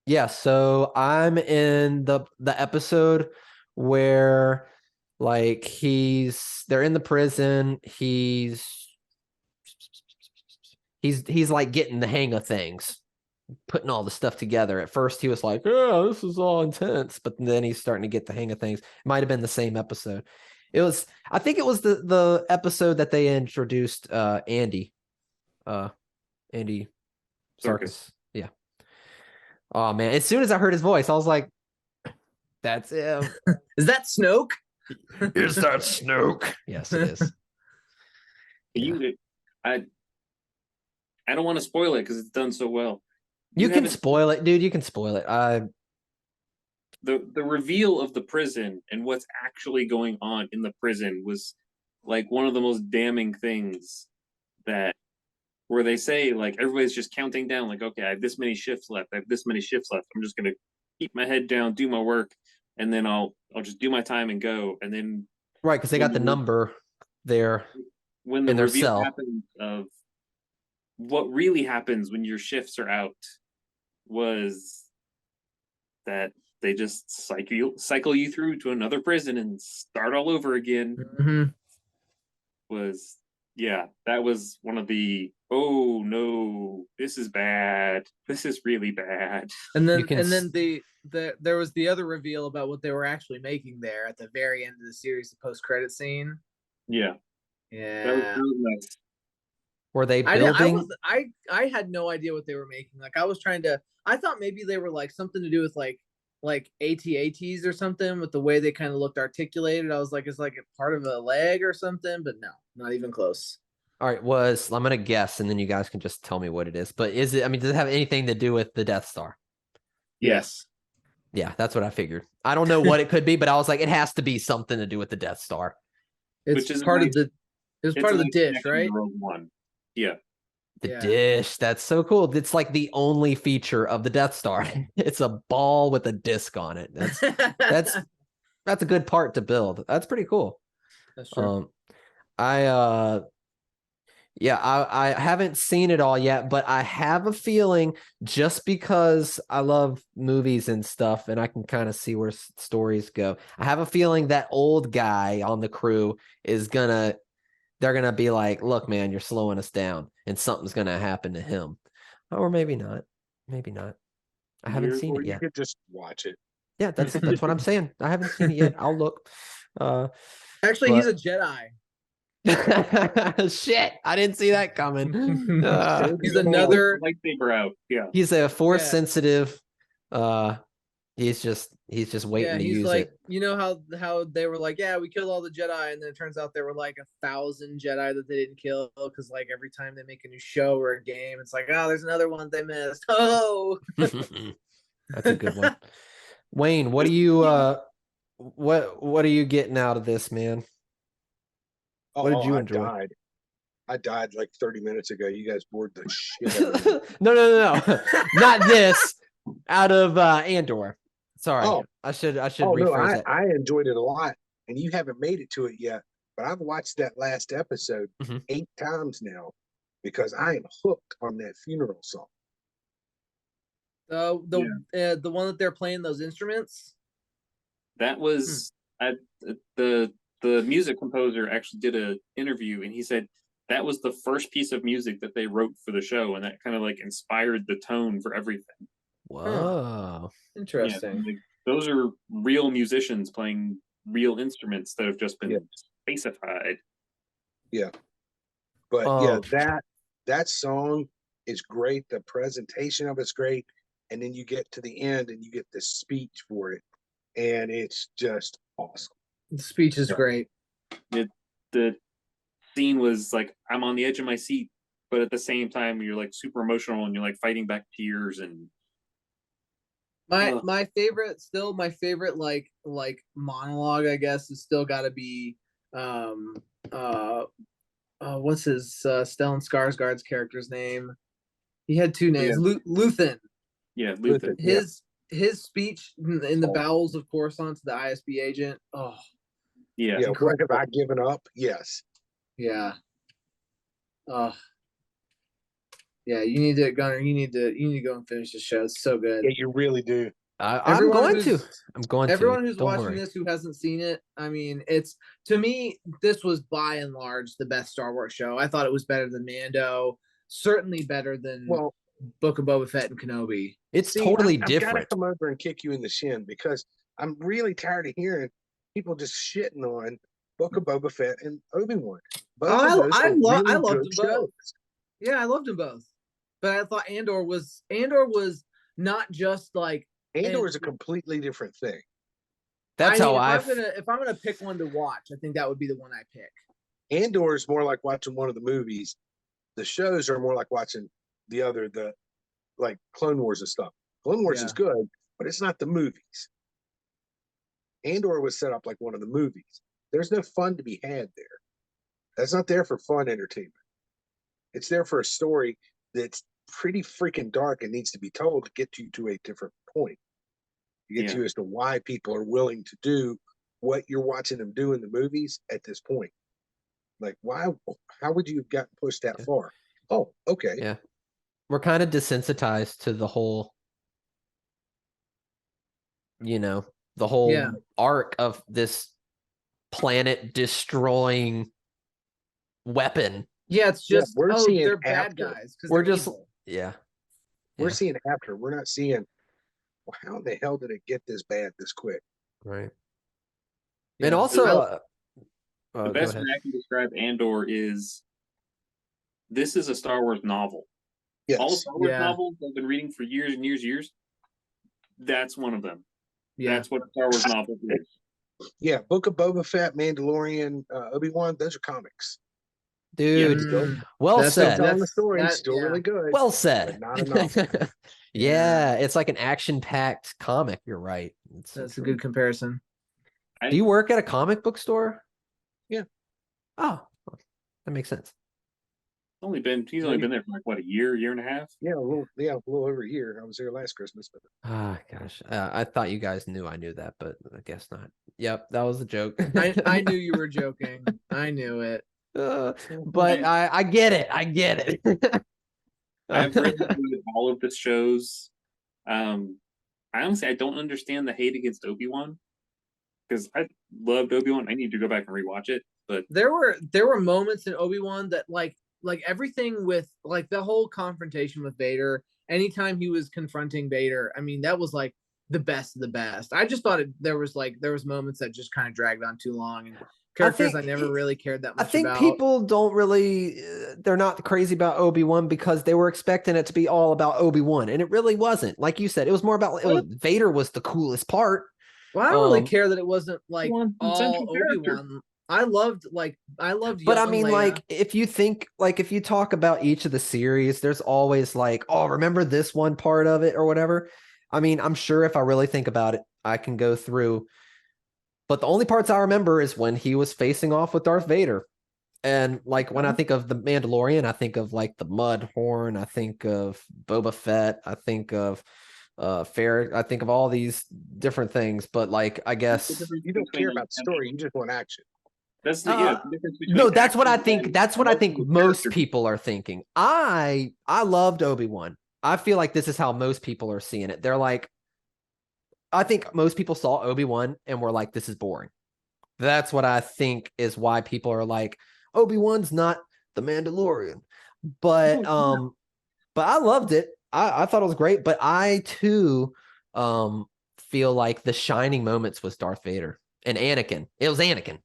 Yeah, so I'm in the episode where like they're in the prison, he's like getting the hang of things, putting all the stuff together. At first he was like, "Oh, this is all intense," but then he's starting to get the hang of things. It might have been the same episode. I think it was the episode that they introduced Andy Andy Circus. Serkis. Yeah. Oh man, as soon as I heard his voice, I was like, that's him. Is that Snoke? Is that Snoke? Yes, it is. Yeah. I don't want to spoil it because it's done so well. You can spoil it, dude. You can spoil it. The reveal of the prison and what's actually going on in the prison was like one of the most damning things that where they say like everybody's just counting down like, okay, I have this many shifts left. I have this many shifts left. I'm just gonna keep my head down, do my work, and then I'll just do my time and go. And then right, because they got the number there when the in their reveal cell. happens of what really happens when your shifts are out was that they just cycle you through to another prison and start all over again. Mm-hmm. That was one of the, oh no, this is bad. This is really bad. And then there was the other reveal about what they were actually making there at the very end of the series, the post-credit scene. Yeah. Yeah. That was nice. Were they building? I had no idea what they were making. Like I thought maybe they were like something to do with like AT-ATs or something with the way they kind of looked articulated. I was like, it's like a part of a leg or something, but no, not even close. All right, I'm gonna guess, and then you guys can just tell me what it is. But does it have anything to do with the Death Star? Yes. Yeah, that's what I figured. I don't know what it could be, but I was like, it has to be something to do with the Death Star. Which is part nice- of the. It was It's part a of the nice dish, connection to right? Rogue One. Yeah. The Yeah. dish. That's so cool. It's like the only feature of the Death Star. It's a ball with a disc on it. That's a good part to build. That's pretty cool. That's true. I I haven't seen it all yet, but I have a feeling, just because I love movies and stuff and I can kind of see where stories go. I have a feeling that old guy on the crew they're gonna be like, look, man, you're slowing us down, and something's gonna happen to him. Or maybe not. Maybe not. I haven't seen Or it you yet. could just watch it. Yeah, that's what I'm saying. I haven't seen it yet. I'll look. Actually, he's a Jedi. Shit, I didn't see that coming. He's another. Lightsaber out. Yeah. He's a force Yeah. sensitive. He's just waiting Yeah, to he's use like, it. you know how they were like, yeah, we killed all the Jedi, and then it turns out there were like 1,000 Jedi that they didn't kill because like every time they make a new show or a game, it's like, oh, there's another one they missed. Oh, That's a good one. Wayne, what are you what are you getting out of this, man? What did you enjoy? I died like 30 minutes ago. You guys bored the shit out of me. No. Not this. Out of Andor. Sorry. Oh. I should Oh no, rephrase that. I enjoyed it a lot, and you haven't made it to it yet. But I've watched that last episode 8 times now because I am hooked on that funeral song. the one that they're playing those instruments. That was the music composer actually did an interview, and he said that was the first piece of music that they wrote for the show, and that kind of like inspired the tone for everything. Whoa. Interesting. Yeah, like, those are real musicians playing real instruments that have just been spacified. Yeah. But that song is great. The presentation of it's great. And then you get to the end and you get the speech for it. And it's just awesome. The speech is great. The scene was like, I'm on the edge of my seat, but at the same time you're like super emotional and you're like fighting back tears. And my favorite like monologue, I guess, is still got to be what's his Stellan Skarsgård's character's name? He had two names. Luthen. Yeah, Luthen. His speech in the bowels of Coruscant to the ISB agent. Oh, yeah. What have I given up? Yes. Yeah. Yeah, you need to, Gunner. You need to go and finish the show. It's so good. Yeah, you really do. I'm going to. Everyone who's watching worry. this who hasn't seen it, I mean, it's, to me, this was by and large the best Star Wars show. I thought it was better than Mando, certainly better than Book of Boba Fett and Kenobi. It's totally I've different. got to come over and kick you in the shin because I'm really tired of hearing people just shitting on Book of Boba Fett and Obi-Wan. I loved them both. Yeah, I loved them both. But I thought Andor was not just like Andor is a completely different thing. That's if I'm gonna pick one to watch, I think that would be the one I pick. Andor is more like watching one of the movies. The shows are more like watching the like Clone Wars and stuff. Clone Wars is good, but it's not the movies. Andor was set up like one of the movies. There's no fun to be had there. That's not there for fun entertainment. It's there for a story that's pretty freaking dark and needs to be told to get you to a different point. To get you as to why people are willing to do what you're watching them do in the movies at this point. Like, how would you have gotten pushed that far? Oh, okay. Yeah. We're kind of desensitized to the whole, the whole arc of this planet destroying weapon. Yeah, it's just they're bad after. guys. We're just evil. We're seeing after. We're not seeing, well, how in the hell did it get this bad this quick? Right. Yeah. And also, the best way I can describe Andor is this is a Star Wars novel. Yes. All Star Wars novels I've been reading for years and years. That's one of them. Yeah. That's what a Star Wars novel is. Yeah, Book of Boba Fett, Mandalorian, Obi-Wan, those are comics. Dude, well said. Telling the story, still really good. Well said. But not enough. It's like an action-packed comic. You're right. That's a good comparison. Do you work at a comic book store? Yeah. Oh, that makes sense. He's only been there for like what, a year and a half. Yeah, a little over a year. I was here last Christmas, but Ah, gosh, I thought you guys knew I knew that, but I guess not. Yep, that was a joke. I knew you were joking. I knew it. But I get it. I get it. I've read all of the shows. I honestly, I don't understand the hate against Obi-Wan, because I loved Obi-Wan. I need to go back and rewatch it. But there were moments in Obi-Wan that like everything with like the whole confrontation with Vader, anytime he was confronting Vader, I mean, that was like the best of the best. I just thought there was moments that just kind of dragged on too long, and characters I never really cared that much I think about. people don't really, they're not crazy about Obi-Wan because they were expecting it to be all about Obi-Wan, and it really wasn't. Like you said, it was more about Vader was the coolest part. Well, I don't really care that it wasn't like all Obi-Wan. I loved but I mean, Leia. like, if you talk about each of the series, there's always like, oh, remember this one part of it or whatever. I mean, I'm sure if I really think about it, I can go through. But the only parts I remember is when he was facing off with Darth Vader. And like when I think of the Mandalorian, I think of like the Mud Horn, I think of Boba Fett, I think of Fair, I think of all these different things. But like, I guess you don't care about story, you just want action. That's the difference between no, that's what I action think. and That's what I think multiple most characters. people are thinking. I loved Obi-Wan. I feel like this is how most people are seeing it. They're like, I think most people saw Obi-Wan and were like, this is boring. That's what I think is why people are like, Obi-Wan's not the Mandalorian. But I loved it. I thought it was great. But I too feel like the shining moments was Darth Vader and Anakin. It was Anakin.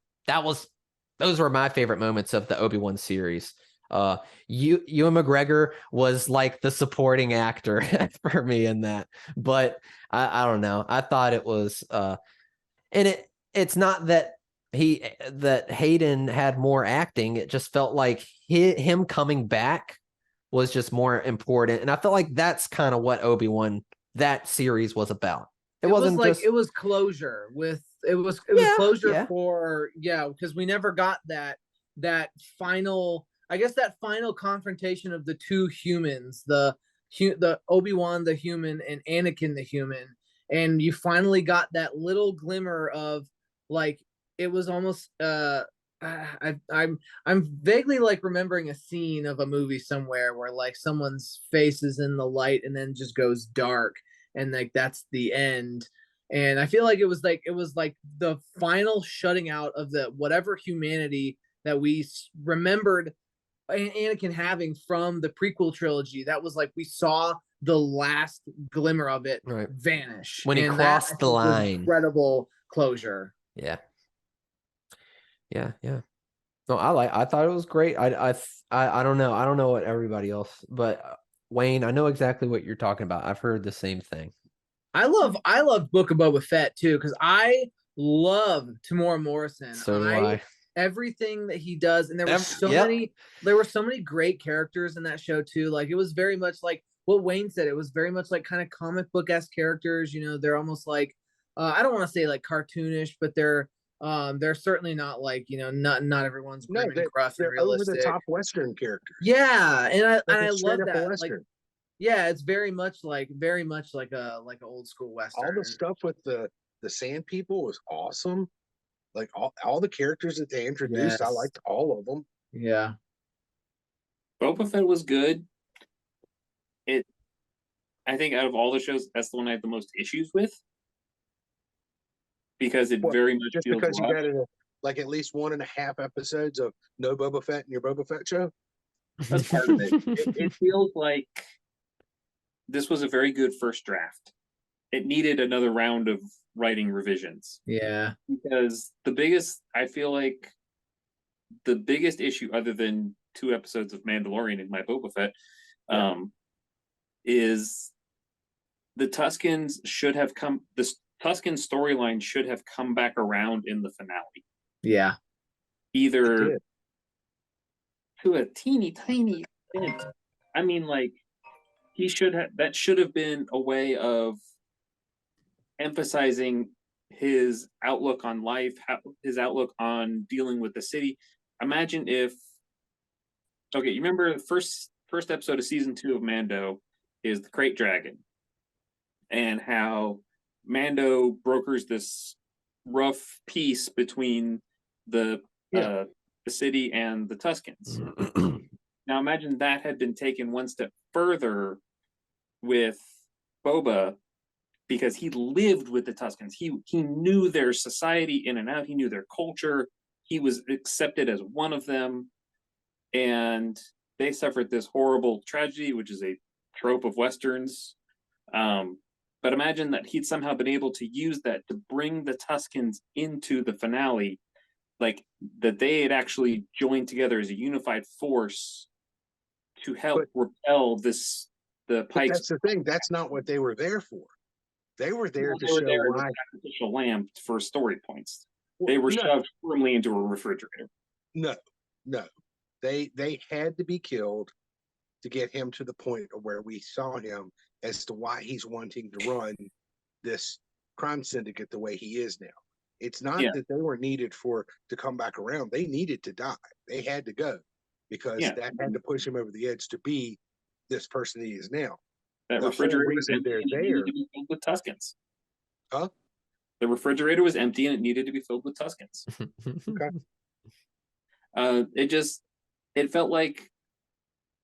Those were my favorite moments of the Obi-Wan series. Ewan McGregor was like the supporting actor for me in that. But I don't know. I thought it was and it's not that Hayden had more acting. It just felt like him coming back was just more important. And I felt like that's kind of what Obi-Wan, that series was about. It wasn't was like just, it was closure with it was closure for because we never got that final, I guess, that final confrontation of the two humans, the Obi-Wan the human and Anakin the human, and you finally got that little glimmer of like, it was almost I'm vaguely like remembering a scene of a movie somewhere where like someone's face is in the light and then just goes dark, and like that's the end. And I feel like it was like the final shutting out of the whatever humanity that we remembered Anakin having from the prequel trilogy. That was like we saw the last glimmer of it vanish when he crossed the line. Incredible closure. Yeah. No, I thought it was great. I don't know. I don't know what everybody else, but Wayne, I know exactly what you're talking about. I've heard the same thing. I love Book of Boba Fett too, because I love Tamora Morrison. So do I. Everything that he does, and there were so many great characters in that show too. Like it was very much like what Wayne said. It was very much like kind of comic book-esque characters. You know, they're almost like I don't want to say like cartoonish, but they're certainly not like, you know, not everyone's grim and gruff and realistic. Over the top Western characters. Yeah, and I love that. Western. Like, yeah, it's very much like a old school Western. All the stuff with the Sand People was awesome. Like all the characters that they introduced, I liked all of them. Yeah. Boba Fett was good. I think out of all the shows, that's the one I have the most issues with. Because it very much just feels because rough. You got like at least 1.5 episodes of no Boba Fett in your Boba Fett show. That's part of it. It feels like this was a very good first draft. It needed another round of writing revisions. Yeah. Because I feel like the biggest issue, other than 2 episodes of Mandalorian and my Boba Fett, is the Tuskens should have come. The Tusken storyline should have come back around in the finale. Yeah. Either to a teeny tiny bit. I mean, like, that should have been a way of emphasizing his outlook on life, his outlook on dealing with the city, imagine if, okay, you remember the first episode of season 2 of Mando is the Crate Dragon, and how Mando brokers this rough peace between the the city and the Tuscans. Now imagine that had been taken one step further with Boba, because he lived with the Tuscans. He knew their society in and out. He knew their culture. He was accepted as one of them, and they suffered this horrible tragedy, which is a trope of westerns. But imagine that he'd somehow been able to use that to bring the Tuscans into the finale, like that they had actually joined together as a unified force to help repel the But Pikes. that's the thing. That's not what they were there for. They were there to They were show there as why. a sacrificial lamb for story points. They were shoved firmly into a refrigerator. No. They had to be killed to get him to the point of where we saw him as to why he's wanting to run this crime syndicate the way he is now. It's not that they were needed to come back around. They needed to die. They had to go because that had to push him over the edge to be this person he is now. That the refrigerator whole was reason empty they're and it there. needed to be filled with Tuscans. Huh? The refrigerator was empty and it needed to be filled with Tuscans. Okay. It felt like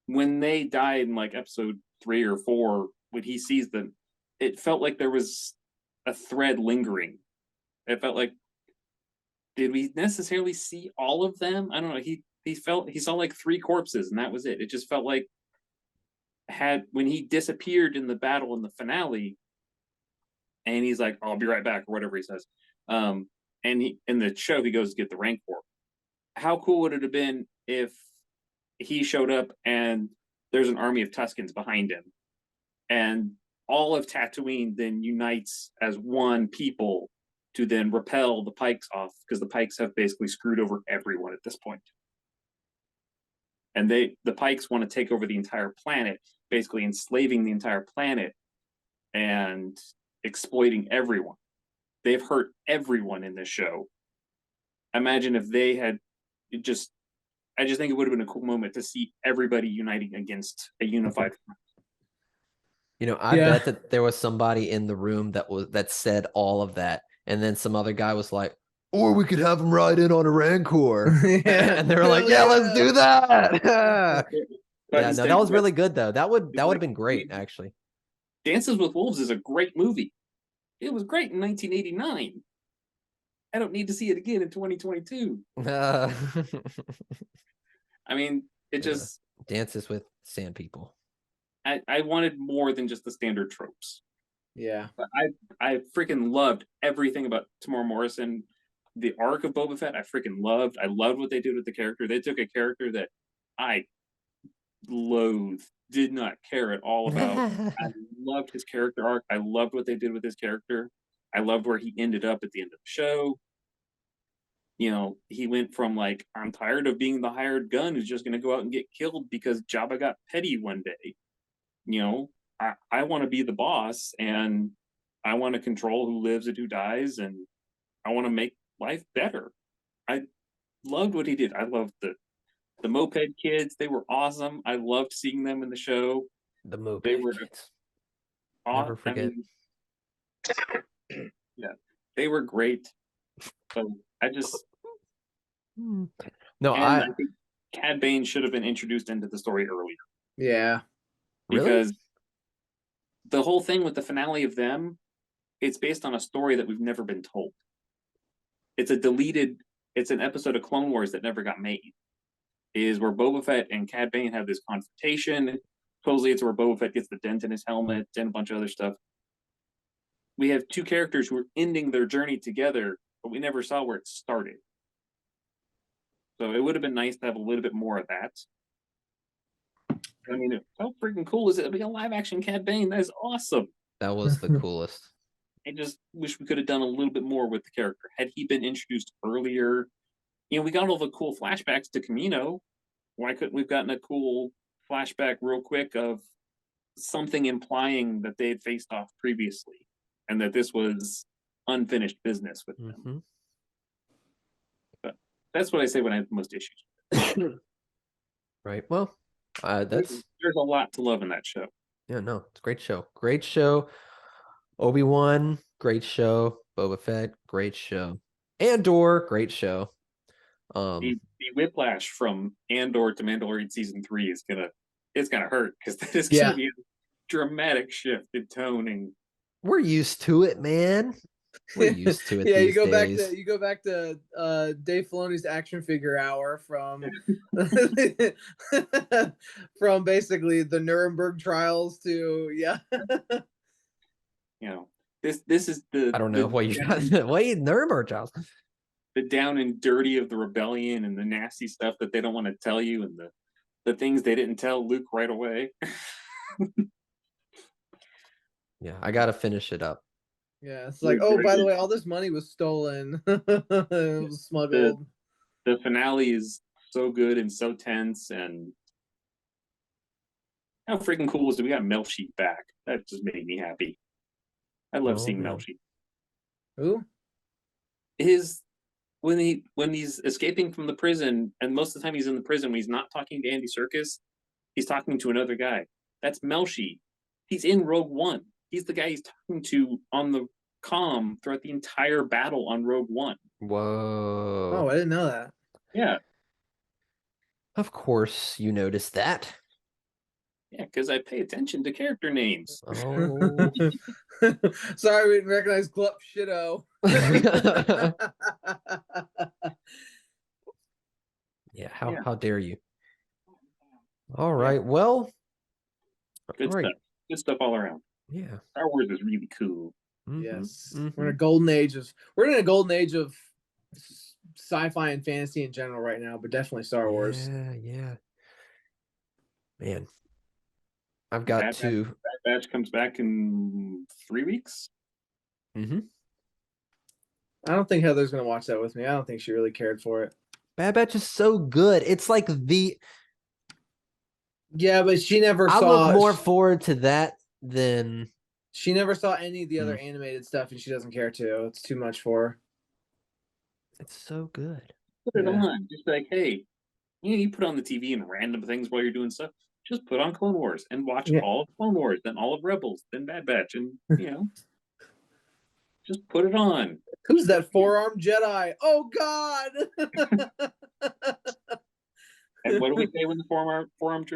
when they died in like episode 3 or 4, when he sees them, it felt like there was a thread lingering. It felt like, did we necessarily see all of them? I don't know. He saw like 3 corpses and that was it. It just felt like when he disappeared in the battle in the finale, and he's like, "I'll be right back," or whatever he says. And in the show he goes to get the Rancor. How cool would it have been if he showed up and there's an army of Tuscans behind him, and all of Tatooine then unites as one people to then repel the Pikes off, because the Pikes have basically screwed over everyone at this point. And the Pikes want to take over the entire planet, basically enslaving the entire planet and exploiting everyone. They've hurt everyone in this show. Imagine if they had I just think it would have been a cool moment to see everybody uniting against a unified front. You know, I bet that there was somebody in the room that said all of that, and then some other guy was like, "Or we could have him ride in on a Rancor," and they were like, "Yeah, let's do that." Yeah, no, that was really good though. That would have been great, actually. Dances with Wolves is a great movie. It was great in 1989. I don't need to see it again in 2022. I mean, it just Dances with Sand People. I wanted more than just the standard tropes. Yeah. But I freaking loved everything about Tamora Morrison. The arc of Boba Fett, I freaking loved. I loved what they did with the character. They took a character that I loathed, did not care at all about. I loved his character arc. I loved what they did with his character. I loved where he ended up at the end of the show. You know, he went from like, I'm tired of being the hired gun who's just going to go out and get killed because Jabba got petty one day. You know, I want to be the boss, and I want to control who lives and who dies, and I want to make life better. I loved what he did. I loved the moped kids. They were awesome. I loved seeing them in the show. The moped kids. Never forget. Yeah, they were great. So I think Cad Bane should have been introduced into the story earlier. Yeah. Because the whole thing with the finale of them, it's based on a story that we've never been told. It's an episode of Clone Wars that never got made. Is where Boba Fett and Cad Bane have this confrontation. Supposedly it's where Boba Fett gets the dent in his helmet and a bunch of other stuff. We have 2 characters who are ending their journey together, but we never saw where it started. So it would have been nice to have a little bit more of that. I mean, how freaking cool is it to be a live action Cad Bane? That is awesome. That was the coolest. I just wish we could have done a little bit more with the character. Had he been introduced earlier, you know, we got all the cool flashbacks to Camino. Why couldn't we've gotten a cool flashback real quick of something implying that they had faced off previously and that this was unfinished business with them? Mm-hmm. But That's what I say when I have the most issues. Right. Well, that's There's a lot to love in that show. yeah, no, it's a great show. Great show. Obi-Wan, great show. Boba Fett, great show. Andor, great show. The whiplash from Andor to Mandalorian season 3 is gonna hurt because that is gonna be a dramatic shift in tone and we're used to it, man. We're used to it. Yeah, these days. you go back to Dave Filoni's action figure hour from from basically the Nuremberg trials to this is the I don't know what you got. Wait, Nuremberg trials. The down and dirty of the rebellion and the nasty stuff that they don't want to tell you and the things they didn't tell Luke right away. Yeah, I gotta finish it up. Yeah, it's like, oh, by the way, all this money was stolen. It was smuggled. The finale is so good and so tense, and how freaking cool is it? We got Melshi back. That just made me happy. I love seeing Melshi. Who? When he's escaping from the prison, and most of the time he's in the prison, when he's not talking to Andy Serkis, he's talking to another guy. That's Melshi. He's in Rogue One. He's the guy he's talking to on the comm throughout the entire battle on Rogue One. Whoa. Oh, I didn't know that. Yeah. Of course you noticed that. Yeah, because I pay attention to character names. Oh. Sorry, we didn't recognize Glup Shitto. Yeah, how dare you? All right, well. Good stuff. Good stuff all around. Yeah. Star Wars is really cool. Mm-hmm. Yes. Mm-hmm. We're in a golden age of sci-fi and fantasy in general right now, but definitely Star Wars. Yeah. Man. I've got to. Bad Batch comes back in 3 weeks. Mm-hmm. I don't think Heather's gonna watch that with me. I don't think she really cared for it. Bad Batch is so good. It's like Yeah, but she never I saw. look more forward to that than. She never saw any of the other animated stuff, and she doesn't care to. It's too much for her. It's so good. Put it on. Just like, hey, you put on the TV and random things while you're doing stuff. Just put on Clone Wars and watch all of Clone Wars, then all of Rebels, then Bad Batch, and just put it on. Who's that four-armed Jedi? Oh God! And what do we say when the four-armed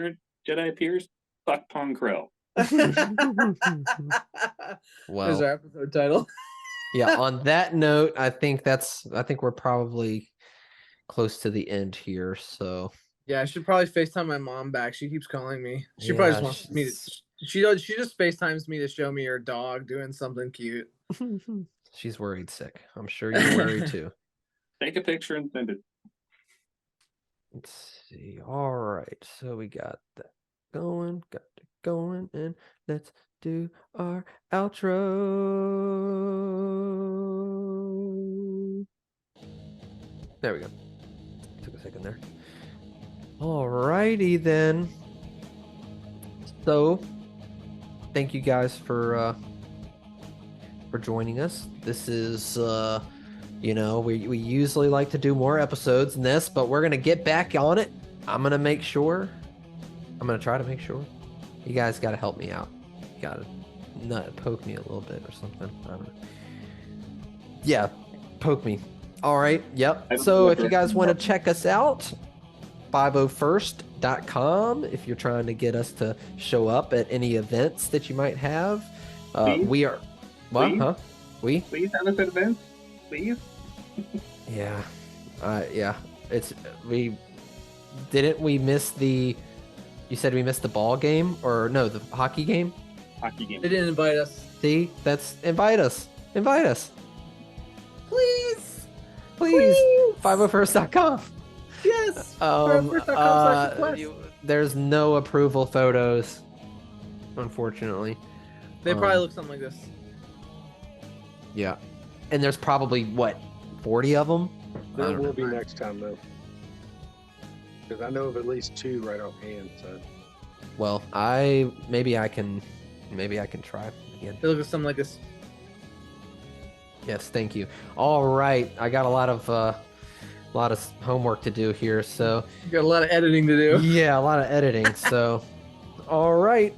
Jedi appears? Fuck Pong Krell. Well, there's our episode title. Yeah. On that note, I think we're probably close to the end here. So. Yeah, I should probably FaceTime my mom back. She keeps calling me. She probably just wants me to. She just FaceTimes me to show me her dog doing something cute. She's worried sick. I'm sure you're worried too. Take a picture and send it. Let's see. All right. So we got that going, and let's do our outro. There we go. Took a second there. All righty then. So, thank you guys for joining us. This is we usually like to do more episodes than this, but we're gonna get back on it. I'm gonna try to make sure. You guys gotta help me out. You gotta poke me a little bit or something. I don't know. Yeah, poke me. All right. Yep. So if you guys want to check us out, 501st.com. If you're trying to get us to show up at any events that you might have, we are. What? Please? Huh? Please have us at events, please. Yeah. Yeah. We miss the. You said we missed the ball game, or no, the hockey game? Hockey game. They didn't invite us. See, invite us. Please. 501st.com. Yes. 501st.com/request. There's no approval photos, unfortunately. They probably look something like this. Yeah. And there's probably, 40 of them? There will be next time, though. Because I know of at least 2 right offhand. So. Well, maybe I can try again. They look something like this. Yes, thank you. All right, I got a lot of a lot of homework to do here. So Got a lot of editing to do. yeah, a lot of editing. So all right.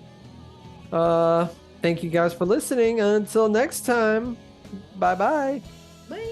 Thank you guys for listening. Until next time. Bye-bye. Bye.